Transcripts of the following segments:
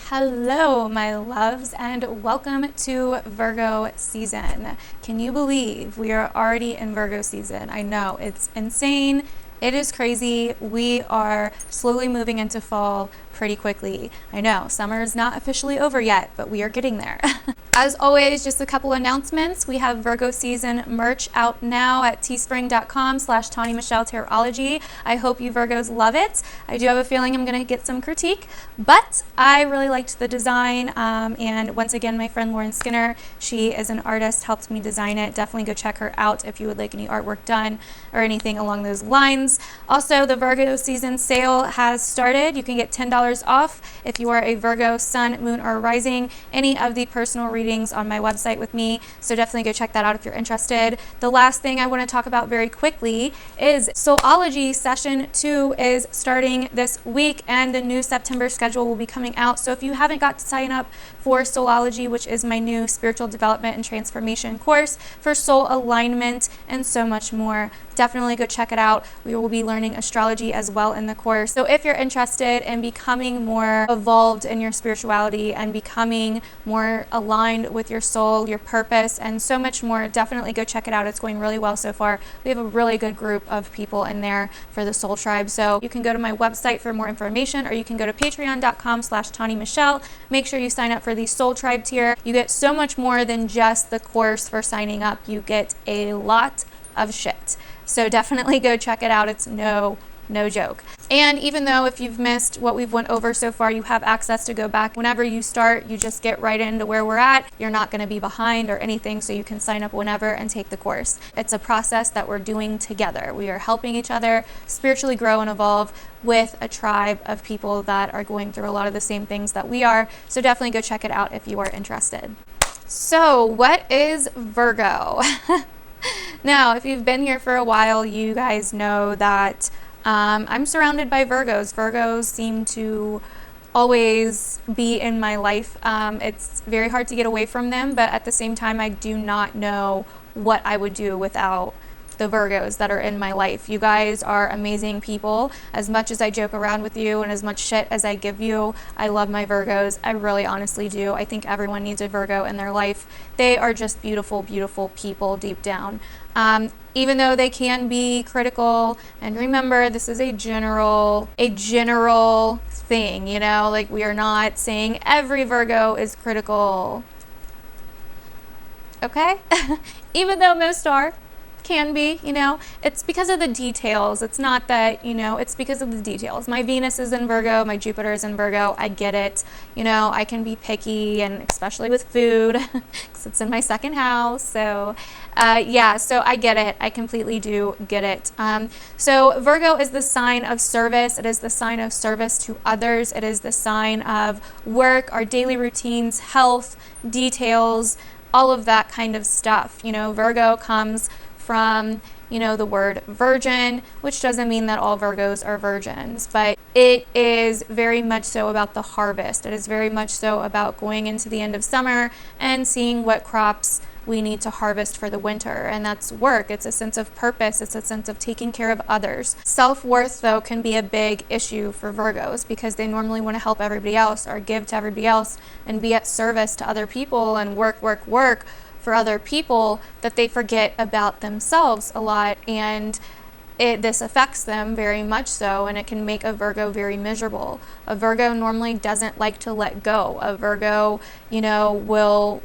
Hello, my loves, and welcome to Virgo season. Can you believe we are already in Virgo season? I know, it's insane. It is crazy. We are slowly moving into fall pretty quickly. I know, summer is not officially over yet, but we are getting there. As always, just a couple announcements. We have Virgo season merch out now at teespring.com/Tawny Michelle Tarotology. I hope you Virgos love it. I do have a feeling I'm going to get some critique, but I really liked the design. And once again, my friend Lauren Skinner, she is an artist, helped me design it. Definitely go check her out if you would like any artwork done or anything along those lines. Also, the Virgo season sale has started. You can get $10 off if you are a Virgo sun, moon, or rising. Any of the personal readings on my website with me, so definitely go check that out if you're interested. The last thing I want to talk about very quickly is Soulology Session 2 is starting this week, and the new September schedule will be coming out. So if you haven't got to sign up for Soulology, which is my new spiritual development and transformation course for soul alignment and so much more, definitely go check it out. We will be learning astrology as well in the course. So if you're interested in becoming more evolved in your spirituality and becoming more aligned with your soul, your purpose, and so much more, definitely go check it out. It's going really well so far. We have a really good group of people in there for the Soul Tribe. So you can go to my website for more information, or you can go to patreon.com/Tawny Michelle. Make sure you sign up for the Soul Tribe tier. You get so much more than just the course for signing up. You get a lot of shit. So definitely go check it out. It's no joke. And even though if you've missed what we've went over so far, you have access to go back whenever you start. You just get right into where we're at. You're not going to be behind or anything, so you can sign up whenever and take the course. It's a process that we're doing together. We are helping each other spiritually grow and evolve with a tribe of people that are going through a lot of the same things that we are. So definitely go check it out if you are interested. So what is Virgo? Now, if you've been here for a while, you guys know that I'm surrounded by Virgos. Virgos seem to always be in my life. It's very hard to get away from them, but at the same time, I do not know what I would do without the Virgos that are in my life. You guys are amazing people. As much as I joke around with you and as much shit as I give you, I love my Virgos. I really honestly do. I think everyone needs a Virgo in their life. They are just beautiful, beautiful people deep down. Even though they can be critical, and remember, this is a general thing, you know, like we are not saying every Virgo is critical. Okay? Even though most can be, you know, it's because of the details. It's not that, you know, it's because of the details. My Venus is in Virgo, my Jupiter is in Virgo. I get it. You know, I can be picky, and especially with food because it's in my second house. So yeah, so I get it. I completely do get it. So Virgo is the sign of service. It is the sign of service to others. It is the sign of work, our daily routines, health, details, all of that kind of stuff. You know, Virgo comes from, you know, the word virgin, which doesn't mean that all Virgos are virgins, but it is very much so about the harvest. It is very much so about going into the end of summer and seeing what crops we need to harvest for the winter, and that's work. It's a sense of purpose. It's a sense of taking care of others. Self-worth, though, can be a big issue for Virgos because they normally want to help everybody else or give to everybody else and be at service to other people and work for other people, that they forget about themselves a lot, and this affects them very much so, and it can make a Virgo very miserable. A Virgo normally doesn't like to let go. A Virgo, you know, will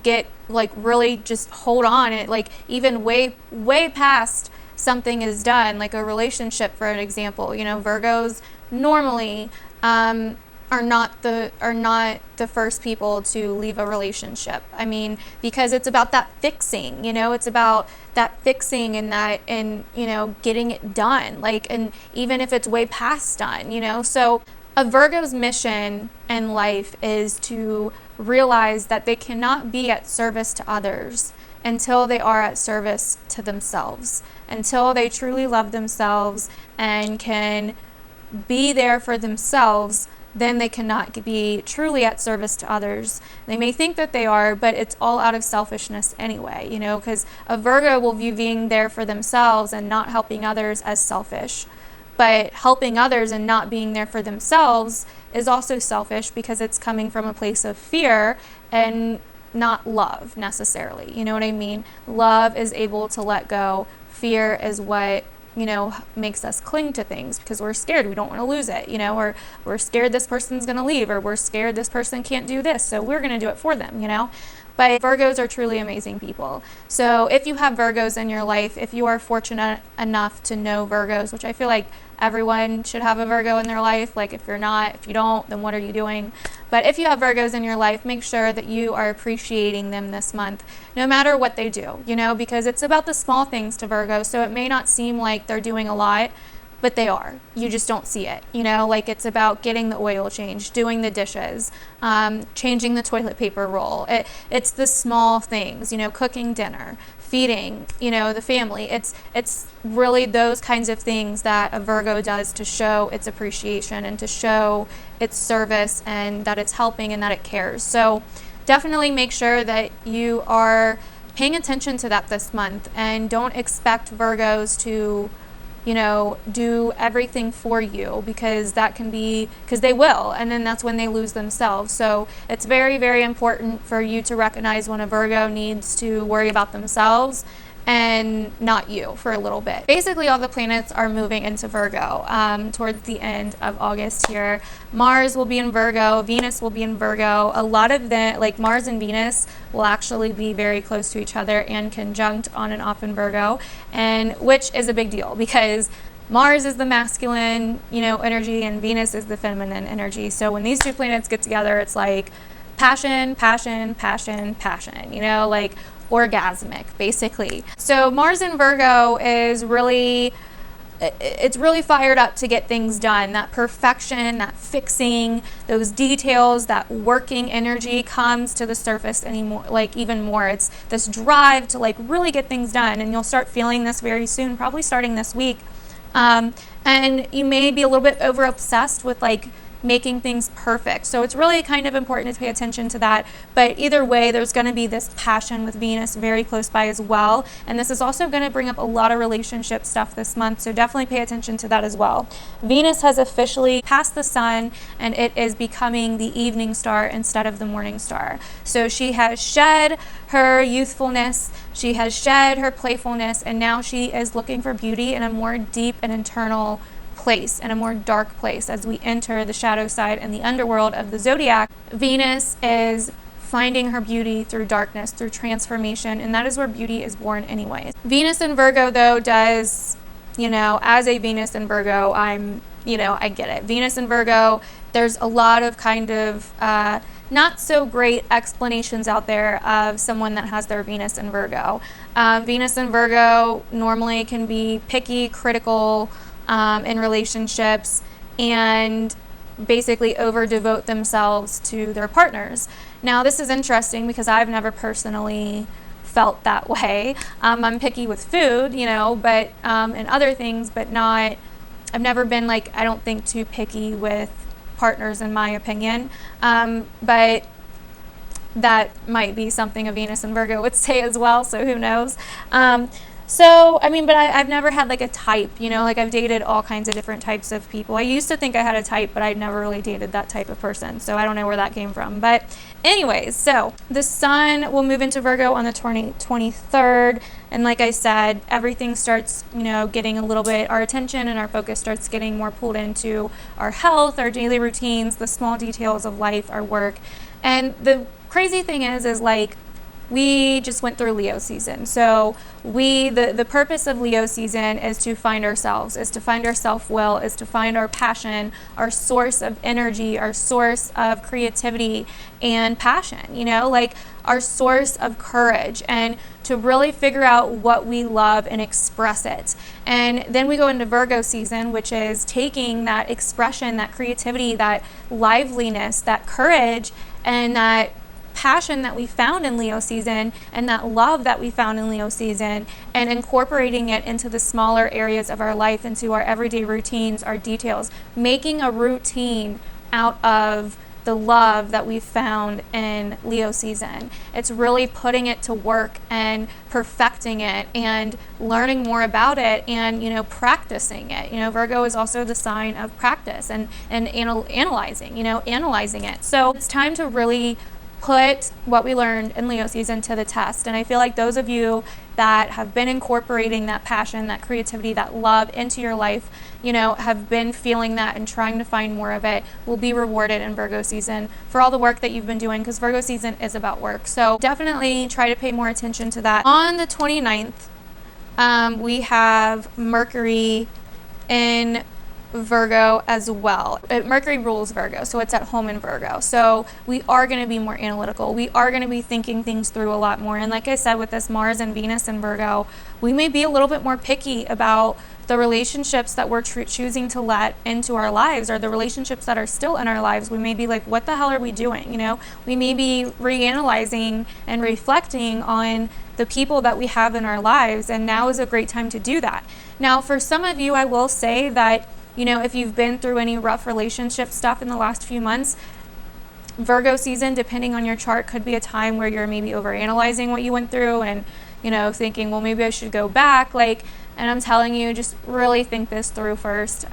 get like really just hold on, and like even way past something is done, like a relationship, for an example. You know, Virgos normally are not the first people to leave a relationship. I mean, because it's about that fixing, you know, it's about that fixing and you know, getting it done, like, and even if it's way past done, you know. So a Virgo's mission in life is to realize that they cannot be at service to others until they are at service to themselves, until they truly love themselves and can be there for themselves. Then they cannot be truly at service to others. They may think that they are, but it's all out of selfishness anyway, you know, because a Virgo will view being there for themselves and not helping others as selfish. But helping others and not being there for themselves is also selfish because it's coming from a place of fear and not love necessarily. You know what I mean? Love is able to let go. Fear is what, makes us cling to things because we're scared. We don't want to lose it, or we're scared this person's going to leave, or we're scared this person can't do this, so we're going to do it for them, But Virgos are truly amazing people. So if you have Virgos in your life, if you are fortunate enough to know Virgos, which I feel like everyone should have a Virgo in their life. Like if you don't, then what are you doing? But if you have Virgos in your life, make sure that you are appreciating them this month, no matter what they do, because it's about the small things to Virgo. So it may not seem like they're doing a lot, but they are. You just don't see it, like it's about getting the oil changed, doing the dishes, changing the toilet paper roll. It's the small things, cooking dinner, feeding, the family. It's really those kinds of things that a Virgo does to show its appreciation and to show its service and that it's helping and that it cares. So definitely make sure that you are paying attention to that this month, and don't expect Virgos to do everything for you, because they will, and then that's when they lose themselves. So it's very, very important for you to recognize when a Virgo needs to worry about themselves and not you for a little bit. Basically, all the planets are moving into Virgo towards the end of August here. Mars will be in Virgo, Venus will be in Virgo. A lot of them, like Mars and Venus, will actually be very close to each other and conjunct on and off in Virgo, and which is a big deal because Mars is the masculine, energy, and Venus is the feminine energy. So when these two planets get together, it's like passion, passion, passion, passion, like orgasmic, basically. So Mars in Virgo is really fired up to get things done. That perfection, that fixing, those details, that working energy comes to the surface even more. It's this drive to really get things done, and you'll start feeling this very soon, probably starting this week. And you may be a little bit over obsessed with making things perfect. So it's really kind of important to pay attention to that. But either way, there's going to be this passion with Venus very close by as well. And this is also going to bring up a lot of relationship stuff this month. So definitely pay attention to that as well. Venus has officially passed the sun, and it is becoming the evening star instead of the morning star. So she has shed her youthfulness, she has shed her playfulness, and now she is looking for beauty in a more deep and internal place, and a more dark place. As we enter the shadow side and the underworld of the zodiac, Venus is finding her beauty through darkness, through transformation, and that is where beauty is born anyways. Venus in Virgo, though, does, as a Venus in Virgo, I get it. Venus in Virgo, there's a lot of kind of not so great explanations out there of someone that has their Venus in Virgo. Venus in Virgo normally can be picky, critical, in relationships, and basically over devote themselves to their partners. Now this is interesting because I've never personally felt that way. I'm picky with food, but and other things, but not, I've never been I don't think too picky with partners in my opinion, but that might be something a Venus in Virgo would say as well, so who knows. So, but I've never had a type, I've dated all kinds of different types of people. I used to think I had a type, but I'd never really dated that type of person. So I don't know where that came from. But anyways, so the sun will move into Virgo on the 23rd. And like I said, everything starts, getting a little bit, our attention and our focus starts getting more pulled into our health, our daily routines, the small details of life, our work. And the crazy thing is we just went through Leo season. So the purpose of Leo season is to find ourselves, is to find our self-will, is to find our passion, our source of energy, our source of creativity and passion, our source of courage, and to really figure out what we love and express it. And then we go into Virgo season, which is taking that expression, that creativity, that liveliness, that courage, and that passion that we found in Leo season, and that love that we found in Leo season, and incorporating it into the smaller areas of our life, into our everyday routines, our details, making a routine out of the love that we've found in Leo season. It's really putting it to work and perfecting it and learning more about it and, you know, practicing it. You know, Virgo is also the sign of practice and analyzing it. So it's time to really put what we learned in Leo season to the test. And I feel like those of you that have been incorporating that passion, that creativity, that love into your life, you know, have been feeling that and trying to find more of it, will be rewarded in Virgo season for all the work that you've been doing, because Virgo season is about work. So definitely try to pay more attention to that. On the 29th, we have Mercury in Virgo as well. Mercury rules Virgo, so it's at home in Virgo. So we are going to be more analytical. We are going to be thinking things through a lot more. And like I said, with this Mars and Venus in Virgo, we may be a little bit more picky about the relationships that we're choosing to let into our lives, or the relationships that are still in our lives. We may be like, what the hell are we doing? You know, we may be reanalyzing and reflecting on the people that we have in our lives, and now is a great time to do that. Now, for some of you, I will say that, you know, if you've been through any rough relationship stuff in the last few months, Virgo season, depending on your chart, could be a time where you're maybe overanalyzing what you went through and, you know, thinking, well, maybe I should go back. And I'm telling you, just really think this through first.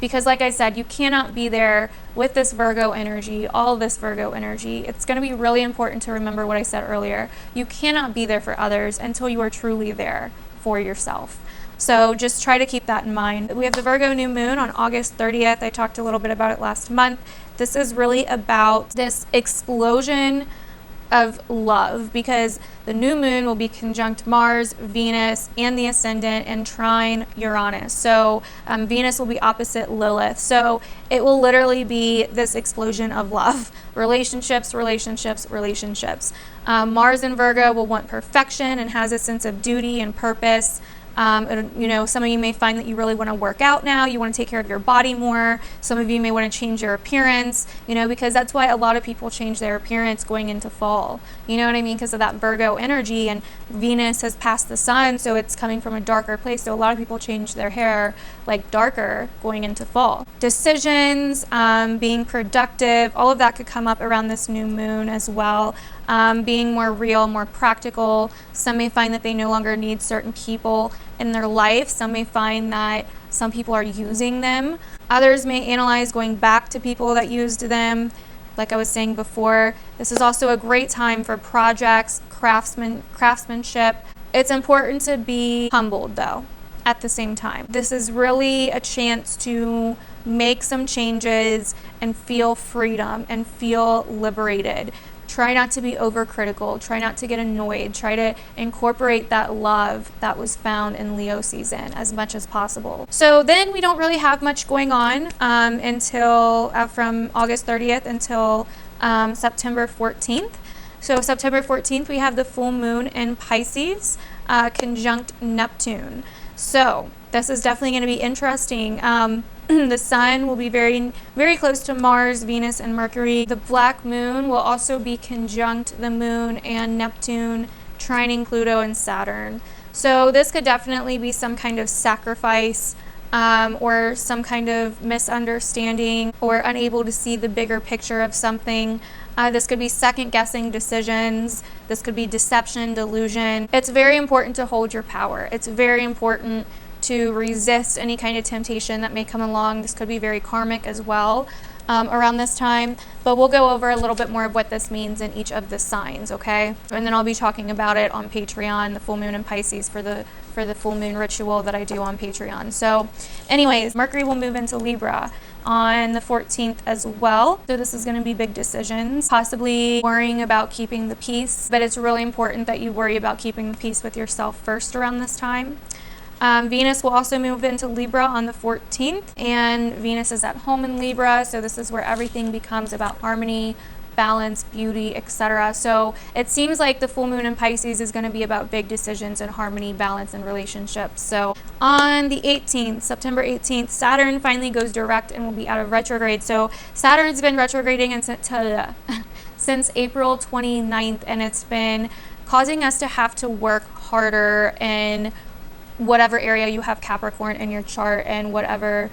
Because like I said, you cannot be there with this Virgo energy, all this Virgo energy. It's going to be really important to remember what I said earlier. You cannot be there for others until you are truly there for yourself. So just try to keep that in mind. We have the Virgo new moon on August 30th. I talked a little bit about it last month. This is really about this explosion of love, because the new moon will be conjunct Mars, Venus, and the ascendant, and trine Uranus. So Venus will be opposite Lilith. So it will literally be this explosion of love. Relationships. Mars in Virgo will want perfection and has a sense of duty and purpose. You know, some of you may find that you really want to work out now. You want to take care of your body more. Some of you may want to change your appearance, you know, because that's why a lot of people change their appearance going into fall. You know what I mean? Because of that Virgo energy, and Venus has passed the sun, so it's coming from a darker place. So a lot of people change their hair like darker going into fall. Decisions, being productive, all of that could come up around this new moon as well. Being more real, more practical. Some may find that they no longer need certain people in their life. Some may find that some people are using them. Others may analyze going back to people that used them. Like I was saying before, this is also a great time for projects, craftsmanship. It's important to be humbled though at the same time. This is really a chance to make some changes and feel freedom and feel liberated. Try not to be overcritical. Try not to get annoyed. Try to incorporate that love that was found in Leo season as much as possible. So then we don't really have much going on until from August 30th until September 14th. So September 14th, we have the full moon in Pisces conjunct Neptune. So this is definitely going to be interesting. The sun will be very, very close to Mars, Venus, and Mercury. The black moon will also be conjunct the moon and Neptune, trining Pluto and Saturn. So this could definitely be some kind of sacrifice or some kind of misunderstanding or unable to see the bigger picture of something. This could be second-guessing decisions. This could be deception, delusion. It's very important to hold your power. It's very important to resist any kind of temptation that may come along. This could be very karmic as well around this time, but we'll go over a little bit more of what this means in each of the signs, okay? And then I'll be talking about it on Patreon, the full moon in Pisces, for the full moon ritual that I do on Patreon. So anyways, Mercury will move into Libra on the 14th as well. So this is going to be big decisions, possibly worrying about keeping the peace, but it's really important that you worry about keeping the peace with yourself first around this time. Venus will also move into Libra on the 14th, and Venus is at home in Libra, so this is where everything becomes about harmony, balance, beauty, etc. So it seems like the full moon in Pisces is going to be about big decisions and harmony, balance, and relationships. So on the 18th, September 18th, Saturn finally goes direct and will be out of retrograde. So Saturn's been retrograding since April 29th, and it's been causing us to have to work harder in whatever area you have Capricorn in your chart, and whatever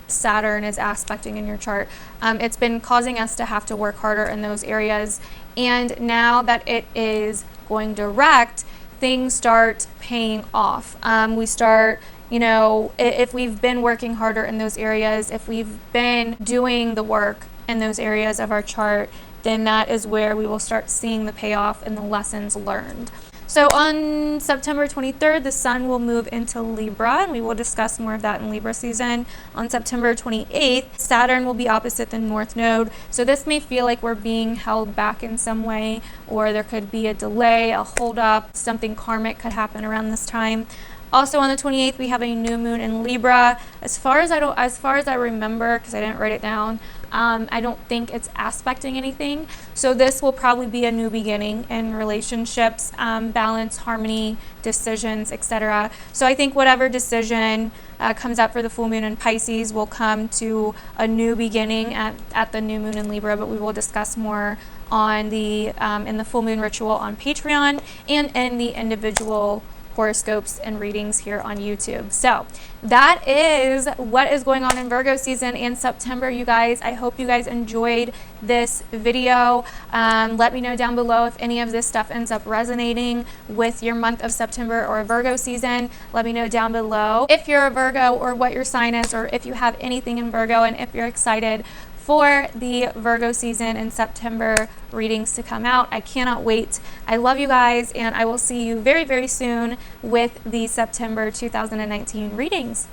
Saturn is aspecting in your chart. It's been causing us to have to work harder in those areas. And now that it is going direct, things start paying off. We start, you know, if we've been working harder in those areas, if we've been doing the work in those areas of our chart, then that is where we will start seeing the payoff and the lessons learned. So on September 23rd, the sun will move into Libra, and we will discuss more of that in Libra season. On September 28th, Saturn will be opposite the North Node. So this may feel like we're being held back in some way, or there could be a delay, a holdup, something karmic could happen around this time. Also on the 28th, we have a new moon in Libra. As far as I remember, because I didn't write it down, I don't think it's aspecting anything. So this will probably be a new beginning in relationships, balance, harmony, decisions, etc. So I think whatever decision comes up for the full moon in Pisces will come to a new beginning at the new moon in Libra, but we will discuss more on the in the full moon ritual on Patreon and in the individual horoscopes and readings here on YouTube. So that is what is going on in Virgo season in September, you guys. I hope you guys enjoyed this video. Let me know down below if any of this stuff ends up resonating with your month of September or Virgo season. Let me know down below if you're a Virgo or what your sign is, or if you have anything in Virgo, and if you're excited for the Virgo season in September readings to come out. I cannot wait. I love you guys, and I will see you very, very soon with the September 2019 readings.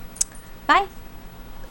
Bye.